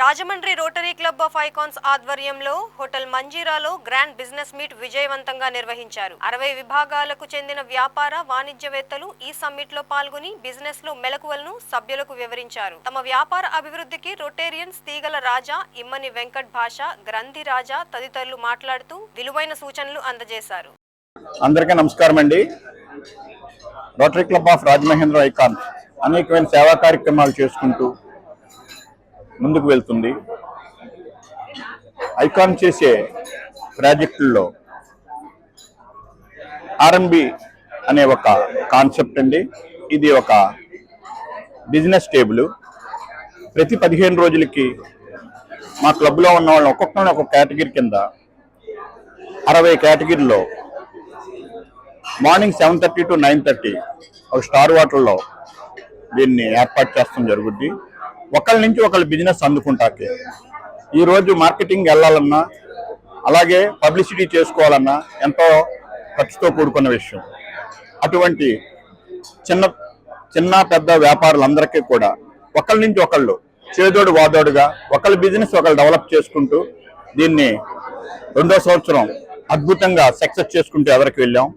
Rajahmundry rotary club of icons ఆధ్వర్యంలో hotel మంజీరాలో grand business meet విజయవంతంగా నిర్వహించారు. 60 విభాగాలకు చెందిన వ్యాపార వాణిజ్యవేత్తలు ఈ సమ్మిట్ లో పాల్గొని బిజినెస్ లో మెలకువలను సభ్యులకు వివరించారు. తమ వ్యాపార అభివృద్ధికి రొటేరియన్స్ తీగల రాజా, ఇమ్మని వెంకట్ భాష, గ్రంథి రాజా తదితరులు మాట్లాడుతూ విలువైన సూచనలు అందజేశారు. అందరికీ నమస్కారం అండి. Rotary club of Rajamahendra icons అనేకమైన సేవా కార్యక్రమాలు చేసుకుంటూ ముందుకు వెళ్తుంది. ఐకాన్ చేసే ప్రాజెక్టుల్లో ఆర్ఎంబి అనే ఒక కాన్సెప్ట్ అండి. ఇది ఒక బిజినెస్ టేబుల్. ప్రతి 15 రోజులకి మా క్లబ్లో ఉన్న వాళ్ళని ఒక్కొక్కరిని ఒక కేటగిరీ కింద 60 కేటగిరీలో మార్నింగ్ 7:30 to 9:30 ఒక స్టార్ హోటల్లో దీన్ని ఏర్పాటు చేస్తాం జరుగుద్ది. ఒకళ్ళ నుంచి ఒకళ్ళు బిజినెస్ అందుకుంటాకే ఈరోజు మార్కెటింగ్ వెళ్ళాలన్నా అలాగే పబ్లిసిటీ చేసుకోవాలన్నా ఎంతో ఖర్చుతో కూడుకున్న విషయం. అటువంటి చిన్న చిన్న పెద్ద వ్యాపారులందరికీ కూడా ఒకళ్ళ నుంచి ఒకళ్ళు చేదోడు వాదోడుగా ఒకళ్ళ బిజినెస్ ఒకళ్ళు డెవలప్ చేసుకుంటూ దీన్ని 2వ సంవత్సరం అద్భుతంగా సక్సెస్ చేసుకుంటూ ఎవరికి వెళ్ళాం.